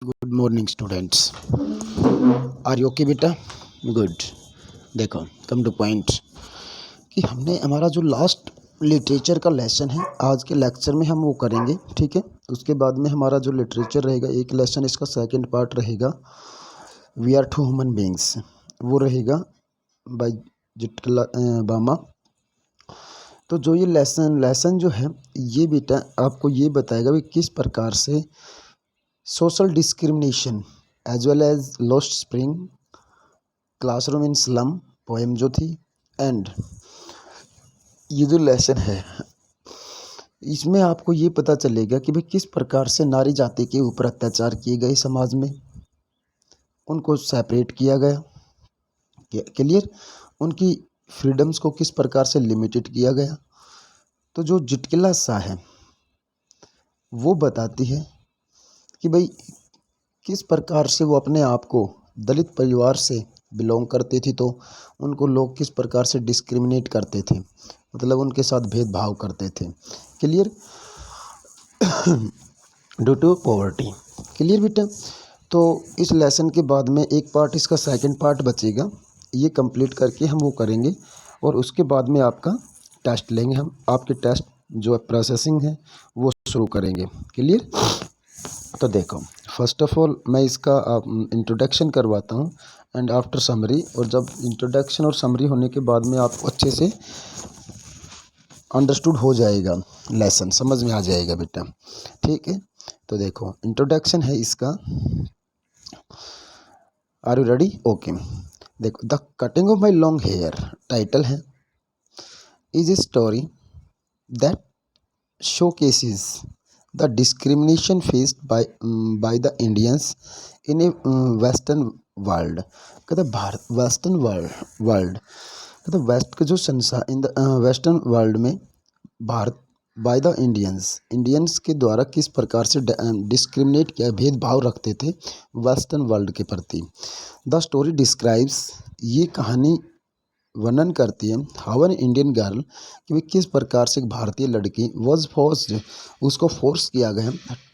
Good morning students. Are you okay बेटा? Good. देखो, come two point कि हमने हमारा जो लास्ट लिटरेचर का लेसन है आज के लेक्चर में हम वो करेंगे, ठीक है। उसके बाद में हमारा जो लिटरेचर रहेगा, एक लेसन इसका सेकंड पार्ट रहेगा, we are two human beings, वो रहेगा बाय जिटकला बामा। तो जो ये लेसन जो है ये बेटा आपको ये बताएगा कि किस प्रकार से social discrimination as well as lost spring, classroom in slum poem जो थी, एंड ये जो लेसन है इसमें आपको ये पता चलेगा कि भाई किस प्रकार से नारी जाति के ऊपर अत्याचार किए गए, समाज में उनको सेपरेट किया गया, क्लियर, उनकी फ्रीडम्स को किस प्रकार से लिमिटेड किया गया। तो जो जिटकिला सा है वो बताती है कि भाई किस प्रकार से वो अपने आप को दलित परिवार से बिलोंग करती थी, तो उनको लोग किस प्रकार से डिस्क्रिमिनेट करते थे, मतलब उनके साथ भेदभाव करते थे, clear, due to poverty, clear बेटा। तो इस लेसन के बाद में एक पार्ट, इसका सेकंड पार्ट बचेगा, ये कंप्लीट करके हम वो करेंगे और उसके बाद में आपका टेस्ट लेंगे, हम आपके टेस्ट जो प्रोसेसिंग है वो शुरू करेंगे, क्लियर। तो देखो, फर्स्ट ऑफ ऑल मैं इसका इंट्रोडक्शन करवाता हूँ एंड आफ्टर समरी, और जब इंट्रोडक्शन और समरी होने के बाद में आपको अच्छे से अंडरस्टूड हो जाएगा, लेसन समझ में आ जाएगा बेटा, ठीक है। तो देखो इंट्रोडक्शन है इसका, आर यू रेडी? ओके। देखो, the cutting of my long hair title है, is a story that showcases the discrimination faced by the Indians in a western world। कहते भारत वेस्टर्न वर्ल्ड कहते वेस्ट के जो संसार, इन द वेस्टर्न वर्ल्ड में Bharat by the Indians के द्वारा किस प्रकार से डिस्क्रिमिनेट किया, भेदभाव रखते थे वेस्टर्न वर्ल्ड के प्रति। द स्टोरी डिस्क्राइब्स, ये कहानी वर्णन करती है, हाउ एन इंडियन गर्ल, कि किस प्रकार से एक भारतीय लड़की वॉज फोर्स्ड, उसको फोर्स किया गया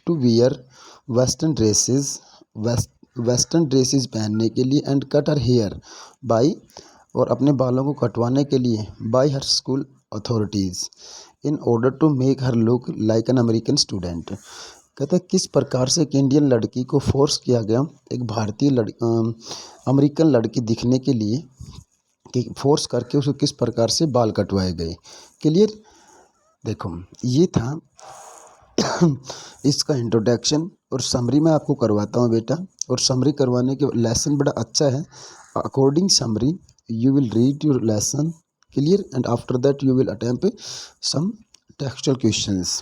टू वियर वेस्टर्न ड्रेसेस पहनने के लिए, and cut her hair by, और अपने बालों को कटवाने के लिए by her school authorities in order to make her look like an American student. कहते हैं किस प्रकार से एक इंडियन लड़की को फोर्स किया गया एक भारतीय अमेरिकन लड़की दिखने के लिए, कि फोर्स करके उसको किस प्रकार से बाल कटवाए गए, क्लियर। देखो ये था इसका इंट्रोडक्शन, और समरी मैं आपको करवाता हूँ बेटा, और समरी करवाने के लेसन बड़ा अच्छा है। According summary you will read your lesson, clear, and after that you will attempt some textual questions.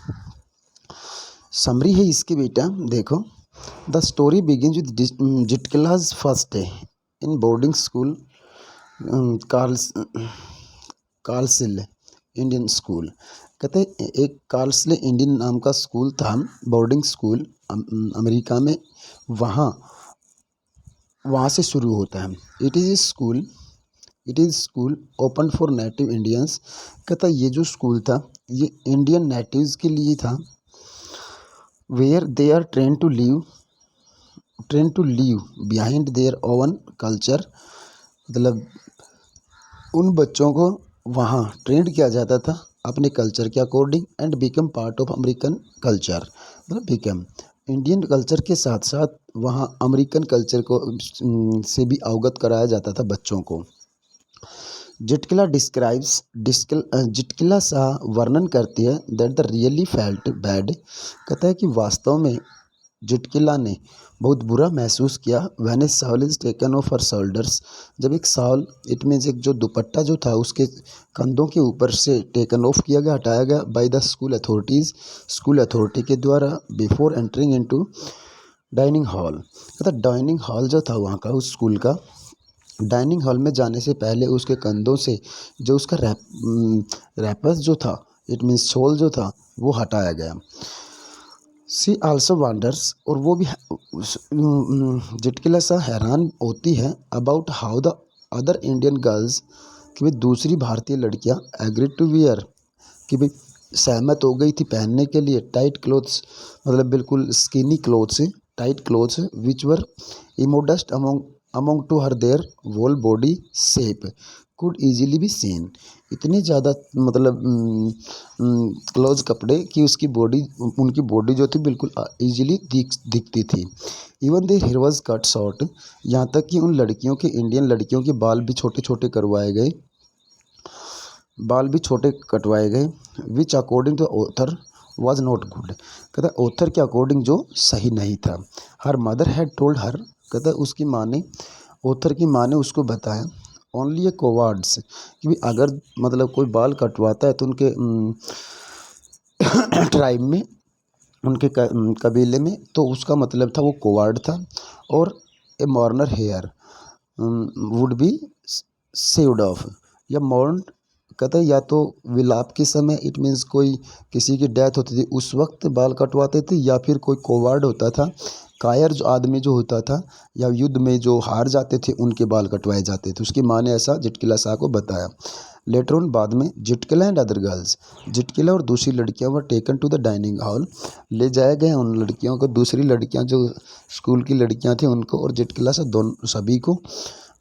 Summary है इसकी बेटा, देखो, the story begins with Zitkala's first day in boarding school Carlisle Indian school. कहते हैं एक कार्लसिल Indian नाम का school था, बोर्डिंग स्कूल अमेरिका में, वहाँ से शुरू होता है। It is school open for native Indians. कहता है ये जो स्कूल था ये इंडियन नेटिव्स के लिए था, where they are train to leave behind their own culture, मतलब उन बच्चों को वहाँ ट्रेंड किया जाता था अपने कल्चर के according, and become part of American culture, मतलब बिकम इंडियन कल्चर के साथ साथ वहाँ अमेरिकन कल्चर को से भी अवगत कराया जाता था बच्चों को। जिटकिला डिस्क्राइब्स, जिटकिला सा वर्णन करती है that the really felt bad, कहता है कि वास्तव में जिटकिला ने बहुत बुरा महसूस किया, when A shawl is taken of her shoulders, जब एक शॉल, इट मीन्स एक जो दुपट्टा जो था उसके कंधों के ऊपर से टेकन ऑफ किया गया, हटाया गया, बाय द स्कूल अथॉरिटी के द्वारा, before entering into dining hall. मतलब डाइनिंग हॉल जो था वहाँ का, उस स्कूल का डाइनिंग हॉल में जाने से पहले उसके कंधों से जो उसका रैपर्स जो था, इट मीन्स शॉल जो था वो हटाया गया। सी आल्सो वंडर्स, और वो भी जिटकिला सा हैरान होती है, about how the other Indian girls, कि भाई दूसरी भारतीय लड़कियां एग्री टू वियर, कि भाई सहमत हो गई थी पहनने के लिए टाइट क्लोथ्स, मतलब बिल्कुल skinny clothes, tight clothes which were immodest among to her their whole body shape could easily be seen. इतने ज़्यादा मतलब क्लोज कपड़े कि उसकी बॉडी, उनकी बॉडी जो थी बिल्कुल ईजिली दिखती थी। Even their hair was cut short, यहाँ तक कि उन लड़कियों के, इंडियन लड़कियों के बाल भी छोटे छोटे करवाए गए, बाल भी छोटे कटवाए गए। Which according to author was not good, कहता ऑथर के अकॉर्डिंग जो सही नहीं था। Her mother had told her, कहता उसकी माँ ने, ऑथर की माँ ने उसको बताया, ओनली ए कोवार्ड्स, कि अगर मतलब कोई बाल कटवाता है तो उनके ट्राइब में, उनके कबीले में, तो उसका मतलब था वो कोवार्ड था। और a mourner hair would be saved off, या मॉर्न, कहते हैं या तो विलाप के समय, इट मीन्स कोई किसी की डेथ होती थी उस वक्त बाल कटवाते थे, या फिर कोई कोवार्ड होता था, कायर जो आदमी जो होता था, या युद्ध में जो हार जाते थे उनके बाल कटवाए जाते थे। उसकी माँ ने ऐसा जिटकिला शाह को बताया। लेटर ऑन, बाद में, Zitkala and other girls, Zitkala और दूसरी लड़कियां were taken to the dining hall, ले जाए गए उन लड़कियों को, दूसरी लड़कियां जो स्कूल की लड़कियां थी उनको और जिटकिला से दोनों सभी को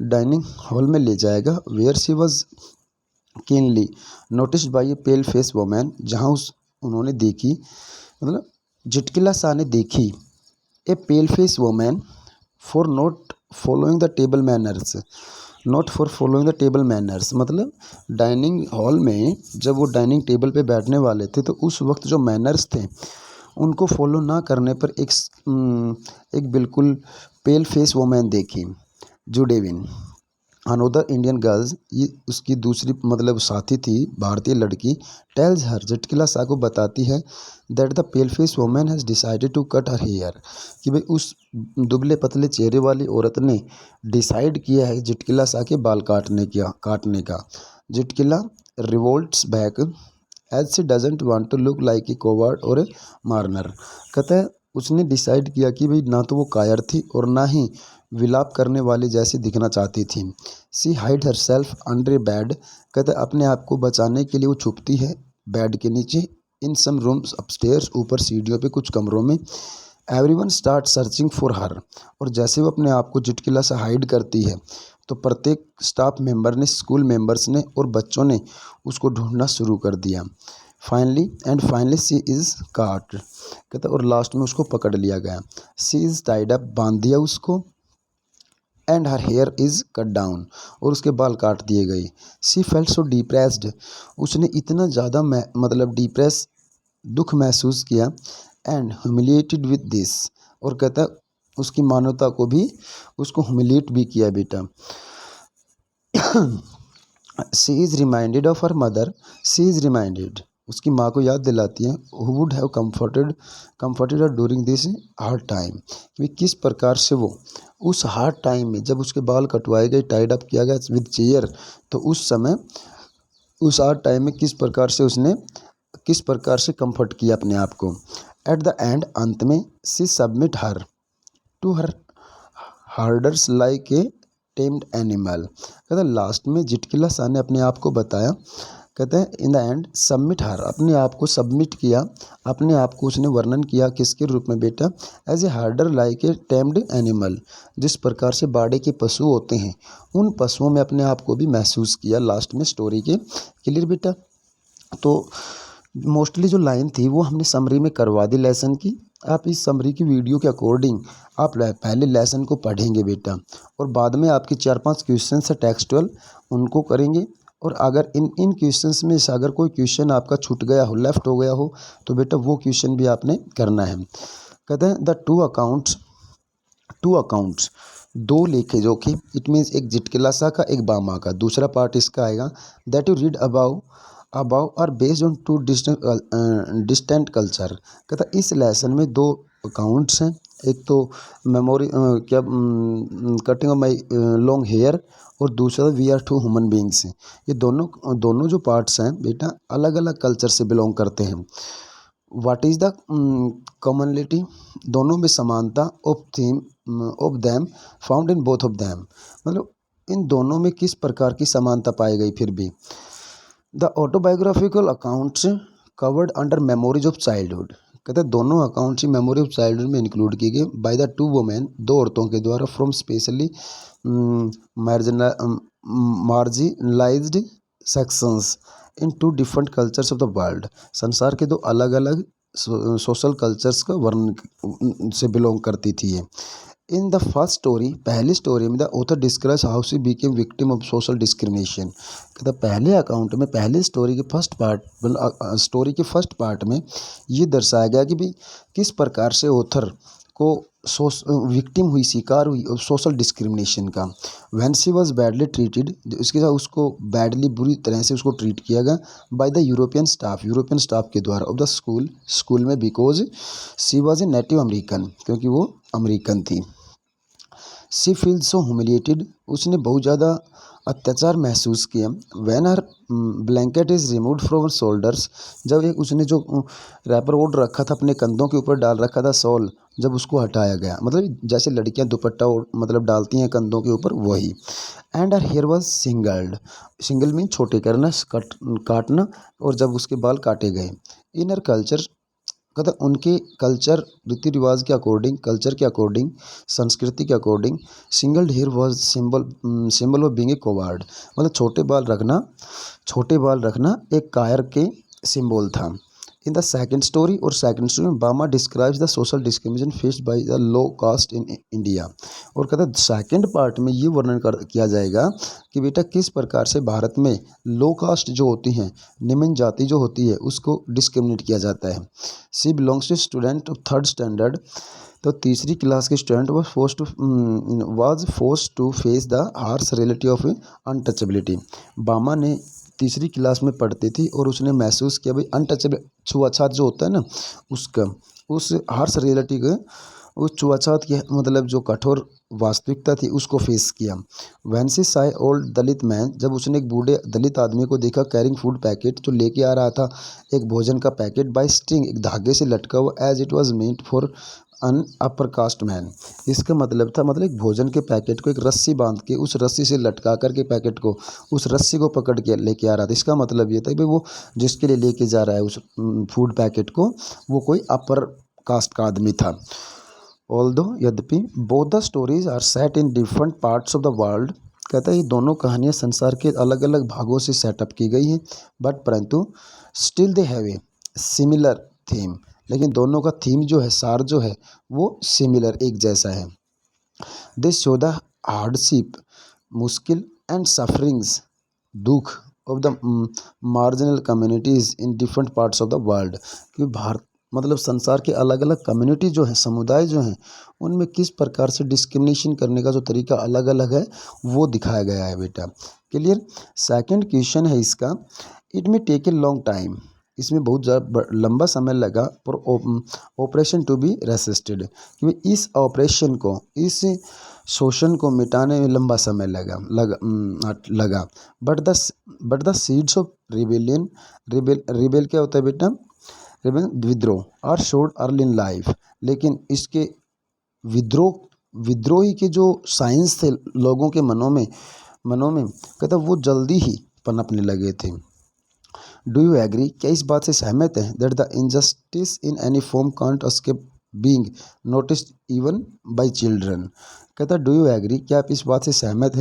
डाइनिंग हॉल में ले जाएगा। Where she was keenly noticed by a pale face woman, जहाँ उन्होंने देखी, मतलब जिटकिला शाह ने देखी, a pale face woman for not following the table manners, not for following the table manners, मतलब डाइनिंग हॉल में जब वो डाइनिंग टेबल पे बैठने वाले थे तो उस वक्त जो मैनर्स थे उनको फॉलो ना करने पर एक बिल्कुल पेल फेस वोमैन देखी, जुडेविन। अनोदर इंडियन गर्ल्स, ये उसकी दूसरी मतलब साथी थी, भारतीय लड़की, टेल्स हर, जिटकिला शाह को बताती है, that the pale face woman has decided to cut her hair, कि भाई उस दुबले पतले चेहरे वाली औरत ने डिसाइड किया है जिटकिला शाह के बाल काटने का। Zitkala revolts back as she doesn't want to look like a coward और ए मार्नर, कहता है उसने डिसाइड किया कि भाई ना तो वो कायर थी और ना ही विलाप करने वाली जैसी दिखना चाहती थी। सी हाइड हर सेल्फ अंडर ए बेड, कहते अपने आप को बचाने के लिए वो छुपती है बेड के नीचे। इन सम रूम्स अपस्टेयर्स, ऊपर सीढ़ियों पे कुछ कमरों में। Everyone start searching for her, और जैसे वो अपने आप को जिटकिला से हाइड करती है तो प्रत्येक स्टाफ मेंबर ने, स्कूल मेंबर्स ने और बच्चों ने उसको ढूंढना शुरू कर दिया। फाइनली सी इज़ काट, कहता और लास्ट में उसको पकड़ लिया गया। सी इज़ टाइड अप, बांध दिया उसको। And her here is cut down, और उसके बाल काट दिए गए। सी फेल्ट सो डिप्रेस्ड, उसने इतना ज़्यादा मतलब डिप्रेस, दुख महसूस किया। एंड ह्यूमिलिएटेड विद दिस, और कहता उसकी मानवता को भी, उसको ह्यूमिलिएट भी किया बेटा। She is reminded of her mother, she is reminded, उसकी माँ को याद दिलाती है, who would have comforted her during this hard time, कि किस प्रकार से वो उस हार्ड टाइम में, जब उसके बाल कटवाए गए, टाइड अप किया गया विद चेयर, तो उस समय, उस हार्ड टाइम में किस प्रकार से उसने, किस प्रकार से कंफर्ट किया अपने आप को। एट द एंड, अंत में, she submit her to her herders like a tamed animal, कहते लास्ट में जिटकिला शाह ने अपने आप को बताया, कहते हैं in the end submit her, अपने आप को सबमिट किया, अपने आप को उसने वर्णन किया किसके रूप में बेटा, as a herder like a tamed animal, जिस प्रकार से बाड़े के पशु होते हैं उन पशुओं में अपने आप को भी महसूस किया लास्ट में स्टोरी के। क्लियर बेटा? तो मोस्टली जो लाइन थी वो हमने समरी में करवा दी लेसन की। आप इस समरी की वीडियो के अकॉर्डिंग आप पहले लेसन को पढ़ेंगे बेटा, और बाद में आपके 4-5 क्वेश्चन है टेक्सचुअल, उनको करेंगे। और अगर इन क्वेश्चंस में से अगर कोई क्वेश्चन आपका छूट गया हो, लेफ़्ट हो गया हो, तो बेटा वो क्वेश्चन भी आपने करना है। कहते हैं द टू अकाउंट्स, दो लेखे जोखे, इट मीन्स एक जिटकिला शाह का, एक बामा का, दूसरा पार्ट इसका आएगा, that you read about are based on two distant culture. कहता इस लेसन में दो अकाउंट्स हैं, एक तो memory cutting of my long hair, और दूसरा we are two human beings. ये दोनों जो पार्ट्स हैं बेटा अलग अलग कल्चर से बिलोंग करते हैं। व्हाट इज़ द कॉमनलिटी, दोनों में समानता, of them found in both of them, मतलब इन दोनों में किस प्रकार की समानता पाई गई। फिर भी the autobiographical accounts covered under memories of childhood, कहते हैं दोनों accounts he memory of childhood में इंक्लूड किए गए बाय द टू वुमेन, दो औरतों के द्वारा, from specially marginalised sections in two different cultures of the world. संसार के दो अलग अलग सोशल कल्चर्स का वर्ण से बिलोंग करती थी ये। इन द फर्स्ट स्टोरी, पहली स्टोरी में the author describes how she became victim of social discrimination. कहता पहले अकाउंट में, पहली स्टोरी के फर्स्ट पार्ट, स्टोरी के फर्स्ट पार्ट में ये दर्शाया गया कि भाई किस प्रकार से ऑथर को विक्टिम हुई, शिकार हुई सोशल डिस्क्रिमिनेशन का। When she was badly treated, इसके साथ उसको बैडली, बुरी तरह से उसको ट्रीट किया गया बाय द यूरोपियन स्टाफ के द्वारा ऑफ द स्कूल में, because she was a native American, क्योंकि वो अमेरिकन थी। शी फील सो ह्यूमिलिएटेड, उसने बहुत ज़्यादा अत्याचार महसूस किया। Van her blanket is removed from her shoulders, जब एक उसने जो रैपर ओढ़ रखा था, अपने कंधों के ऊपर डाल रखा था शॉल, जब उसको हटाया गया, मतलब जैसे लड़कियां दुपट्टा मतलब डालती हैं कंधों के ऊपर, वही। And her hair was shingled mean छोटे करना, काटना, और जब उसके बाल काटे गए। इन हर कल्चर, कहता उनके कल्चर, रीति रिवाज के अकॉर्डिंग, कल्चर के अकॉर्डिंग, संस्कृति के according, single hair was symbol of being a coward, मतलब छोटे बाल रखना एक कायर के सिंबल था। इन द सेकेंड स्टोरी, और सेकेंड स्टोरी में Bama describes the social discrimination faced by the low caste in India. और कहता सेकेंड पार्ट में ये वर्णन किया जाएगा कि बेटा किस प्रकार से भारत में लो कास्ट जो होती हैं, निम्न जाति जो होती है, उसको डिस्क्रिमिनेट किया जाता है। She belongs to student of third standard, तो तीसरी क्लास के student was force to face the harsh reality of untouchability. Bama ने तीसरी क्लास में पढ़ती थी और उसने महसूस किया भाई अनटचेबल, छुआछात जो होता है ना, उसका, उस हार्श रियलिटी के, उस छुआछात की मतलब जो कठोर वास्तविकता थी, उसको फेस किया। When she Sai old Dalit man, जब उसने एक बूढ़े दलित आदमी को देखा, कैरिंग फूड पैकेट, जो लेके आ रहा था एक भोजन का पैकेट, बाय स्ट्रिंग, एक धागे से लटका हुआ, as it was meant for an upper caste man. इसका मतलब था, मतलब एक भोजन के पैकेट को एक रस्सी बांध के, उस रस्सी से लटका करके पैकेट को, उस रस्सी को पकड़ के लेके आ रहा था। इसका मतलब ये था कि वो जिसके लिए लेके जा रहा है उस फूड पैकेट को, वो कोई अपर कास्ट का आदमी था। ऑल्दो, यद्यपि, both the stories are set in different parts of the world, कहता है ये दोनों कहानियाँ संसार के अलग अलग भागों से सेटअप की गई हैं, बट परंतु still they have a similar theme, लेकिन दोनों का थीम जो है, सार जो है, वो सिमिलर, एक जैसा है। दिस शो द हार्डशिप, मुश्किल, एंड सफरिंग्स, दुख of the marginal communities in different parts of the world, कि भारत मतलब संसार के अलग अलग कम्युनिटी जो है, समुदाय जो हैं, उनमें किस प्रकार से डिस्क्रिमिनेशन करने का जो तरीका अलग अलग है, वो दिखाया गया है बेटा। क्लियर। सेकंड क्वेश्चन है इसका, it may take a long time, इसमें बहुत ज़्यादा लंबा समय लगा for operation to be resisted, क्योंकि इस ऑपरेशन को, इस शोषण को मिटाने में लंबा समय लगा। But the seeds of rebellion, rebel क्या होता है बेटा, विद्रोह, are sown early in life, लेकिन इसके विद्रोही के जो साइंस थे लोगों के मनों में कहता वो जल्दी ही पनपने लगे थे। डू यू एग्री, क्या इस बात से सहमत है, that the injustice in any form can't escape being noticed even bye children. कहता डू यू एग्री, क्या आप इस बात से सहमत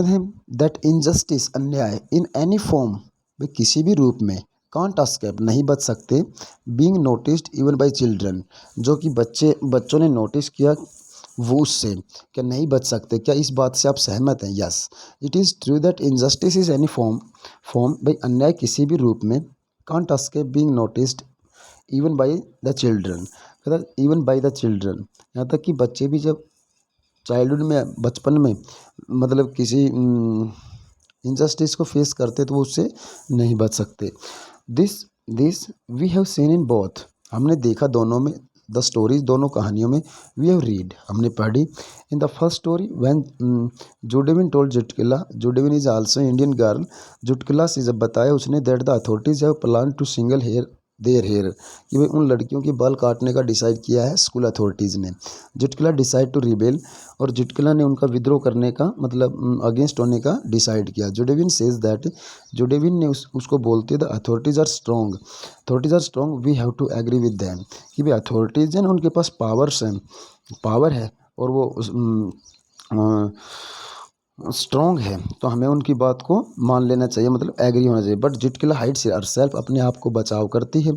हैं दैट इनजस्टिस, अन्याय, इन एनी फॉर्म, वे किसी भी रूप में, कांट एस्केप, नहीं बच सकते, being noticed even bye children, जो कि बच्चों ने नोटिस किया, वो उससे क्या नहीं बच सकते, क्या इस बात से आप सहमत हैं। Yes, it is true that injustice is any form भाई अन्याय किसी भी रूप में, can't escape being noticed even by the children, even by the children, यहाँ तक कि बच्चे भी जब चाइल्डहुड में, बचपन में, मतलब किसी इनजस्टिस को फेस करते तो वो उससे नहीं बच सकते। This we have seen in both, हमने देखा दोनों में, द स्टोरीज, दोनों कहानियों में, वी हैव रीड, हमने पढ़ी। In the first story when Judewin told Zitkala, Judewin is also Indian girl, Zitkala से जब बताया उसने, that the authorities have plan to single hair their hair, कि भाई उन लड़कियों के बाल काटने का डिसाइड किया है स्कूल अथॉरिटीज़ ने। जुटकिला डिसाइड टू रिबेल, और जुटकिला ने उनका विद्रोह करने का मतलब अगेंस्ट होने का डिसाइड किया। जोडेविन सेज दैट, जोडेविन ने उसको बोलते the authorities are strong we have to agree with them, कि भाई अथॉरिटीज़ हैं उनके पास पावर है और वो स्ट्रॉन्ग है, तो हमें उनकी बात को मान लेना चाहिए, मतलब एग्री होना चाहिए। बट जुटकिला हाइड्स हरसेल्फ, अपने आप को बचाती है।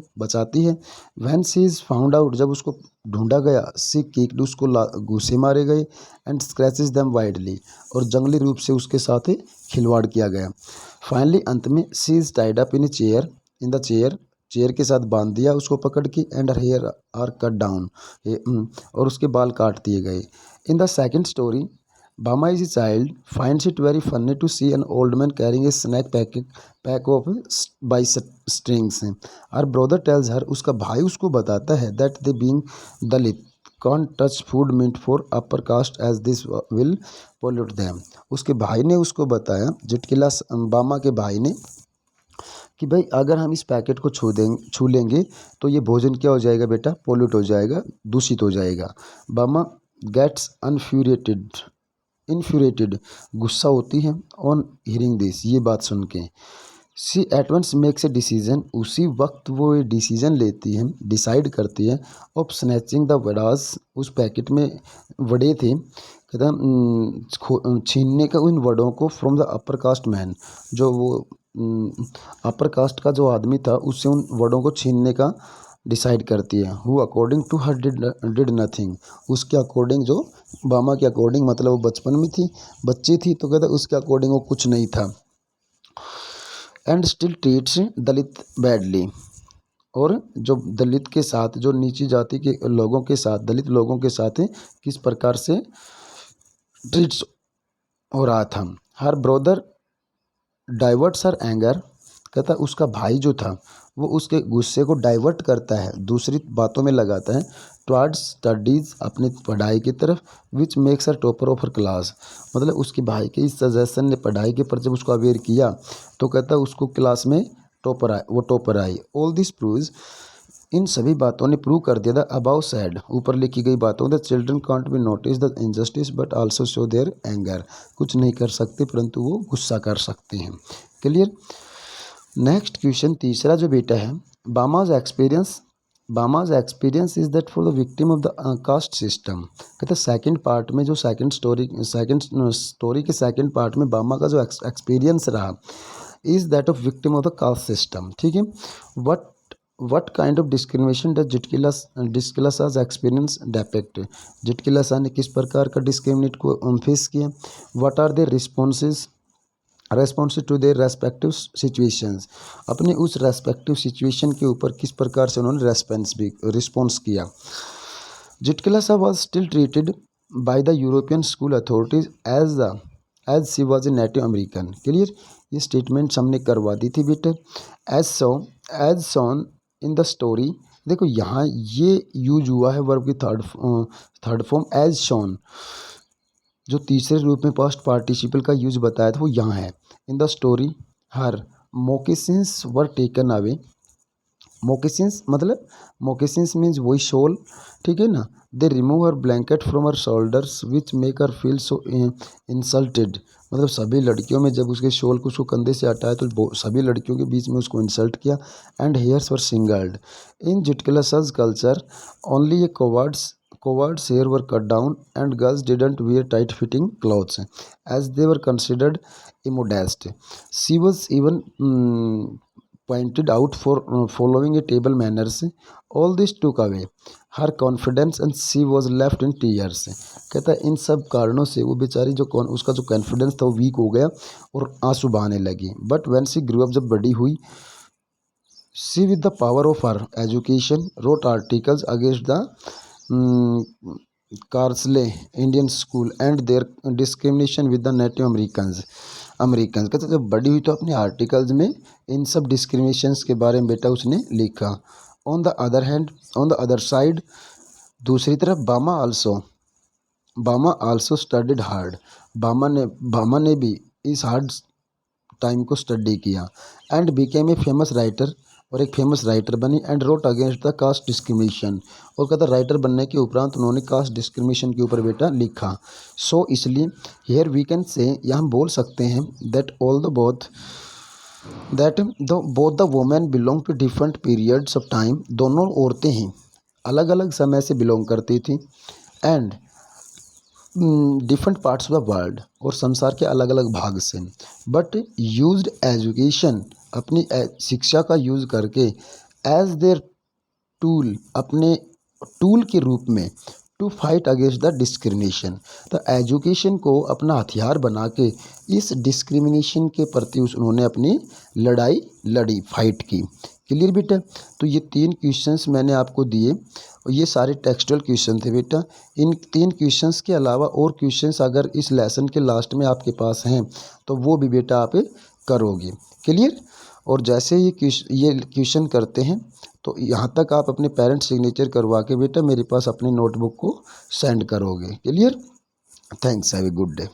When she is found out, जब उसको ढूंढा गया, सी किक्ड, उसको घूंसे मारे गए, एंड स्क्रैचेस देम वाइडली, और जंगली रूप से उसके साथ खिलवाड़ किया गया। फाइनली अंत में she is tied up in the chair के साथ बांध दिया उसको पकड़ के, and her hair are cut down, और उसके बाल काट दिए गए। In the second story, Bama is a child, finds it very funny to see an old man carrying a pack of strings. Her brother tells her, उसका भाई उसको बताता है that they being Dalit can't touch food meant for upper caste as this will pollute them. उसके भाई ने उसको बताया, जुटकिला बामा के भाई ने, कि भाई अगर हम इस पैकेट को छू लेंगे तो ये भोजन क्या हो जाएगा बेटा, पोल्यूट हो जाएगा, दूषित हो जाएगा। बामा गेट्स इन्फ्यूरेटेड, गुस्सा होती है, ऑन हियरिंग दिस, ये बात सुन के। She at once makes a decision, उसी वक्त वो ये डिसीजन लेती है, डिसाइड करती है, ऑफ स्नैचिंग द वडास, उस पैकेट में वड़े थे, कहता छीनने का उन वड़ों को, from the upper caste man, जो वो अपर कास्ट का जो आदमी था उससे उन वड़ों को छीनने का डिसाइड करती है। Who according to her did nothing, उसके अकॉर्डिंग, जो बामा के अकॉर्डिंग, मतलब वो बचपन में थी, बच्ची थी, तो कहता उसके अकॉर्डिंग वो कुछ नहीं था। And still treats Dalit badly, और जो दलित के साथ, जो नीची जाति के लोगों के साथ, दलित लोगों के साथ किस प्रकार से ट्रीट्स हो रहा था। हर ब्रदर डाइवर्ट्स हर एंगर, कहता उसका भाई जो था वो उसके गुस्से को डाइवर्ट करता है, दूसरी बातों में लगाता है, टुवर्ड्स स्टडीज़, अपनी पढ़ाई की तरफ, which makes her topper of her class, मतलब उसके भाई के इस सजेशन ने पढ़ाई के पर जब उसको अवेयर किया तो कहता उसको क्लास में टॉपर आई। ऑल दिस प्रूव्स, इन सभी बातों ने प्रूव कर दिया था, अबाउ सैड, ऊपर लिखी गई बातों, the children can't be notice the injustice but also show their anger, कुछ नहीं कर सकते परंतु वो गुस्सा कर सकते हैं। क्लियर। नेक्स्ट क्वेश्चन, तीसरा जो बेटा है, Bama's experience is that for the victim of the caste system, कहते सेकंड पार्ट में, जो सेकंड स्टोरी के सेकंड पार्ट में बामा का जो एक्सपीरियंस रहा, is that of victim of the caste system. ठीक है। What kind of discrimination does Zitkala Sa's experience डेपेक्ट, जुटकिला सा ने किस प्रकार का डिस्क्रिमिनेट को फेस किया। What are their response to their respective situations, अपने उस रेस्पेक्टिव सिचुएशन के ऊपर किस प्रकार से उन्होंने रिस्पॉन्स किया। Zitkala Sa was still treated by the European school authorities as she was a native American. Clear. ये स्टेटमेंट्स हमने करवा दी थी बेटे। As shown in the story, देखो यहाँ ये यूज हुआ है वर्ब की थर्ड फॉर्म, एज शॉन, जो तीसरे रूप में पास्ट पार्टिसिपल का यूज बताया था वो यहाँ है। In the story her moccasins were taken away, moccasins मतलब मोकेसिन्स मीन्स वही शॉल, ठीक है ना। They remove her blanket from her shoulders which make her feel so insulted, मतलब सभी लड़कियों में जब उसके शॉल को उसको कंधे से हटाया तो सभी लड़कियों के बीच में उसको इंसल्ट किया। And hairs were shingled in Zitkala Sa's culture, only a cowards hair were cut down and girls didn't wear tight fitting clothes as they were considered immodest. She was even pointed out for following a table manners. All this took away her confidence and she was left in tears. कहता है इन सब कारणों से वो बेचारी जो उसका जो कॉन्फिडेंस था वो वीक हो गया और आंसू बहाने लगी। But when she grew up, जब बड़ी हुई, she with the power of her education wrote articles against the Carlisle Indian school and their discrimination with the native American. कहते जब बड़ी हुई तो अपने आर्टिकल्स में इन सब डिस्क्रिमिनेशंस के बारे में बेटा उसने लिखा। ऑन द अदर साइड, दूसरी तरफ बामा आल्सो स्टडीड हार्ड, बामा ने भी इस हार्ड टाइम को स्टडी किया। And became a famous writer और एक फेमस राइटर बनी and wrote against the caste discrimination. और कहता राइटर बनने के उपरांत उन्होंने कास्ट डिस्क्रिमिनेशन के ऊपर बेटा लिखा। सो इसलिए हेयर वी कैन से, या हम बोल सकते हैं that all the both the women belong to different periods of time. दोनों औरतें ही अलग अलग समय से बिलोंग करती थी and different parts of the world, और संसार के अलग अलग भाग से, बट यूज्ड एजुकेशन, अपनी शिक्षा का यूज़ करके एज देयर टूल, अपने टूल के रूप में, to fight against the discrimination. तो एजुकेशन को अपना हथियार बना के इस डिस्क्रिमिनेशन के प्रति उन्होंने अपनी लड़ाई लड़ी, फाइट की। क्लियर बेटा? तो ये 3 क्वेश्चंस मैंने आपको दिए और ये सारे टेक्सचुअल क्वेश्चन थे बेटा। इन 3 क्वेश्चंस के अलावा और क्वेश्चंस अगर इस लेसन के लास्ट में आपके पास हैं तो वो भी बेटा आप करोगे। क्लियर? और जैसे ये क्वेश्चन करते हैं तो यहाँ तक आप अपने पेरेंट्स सिग्नेचर करवा के बेटा मेरे पास अपनी नोटबुक को सेंड करोगे। Clear? Thanks, have a good day.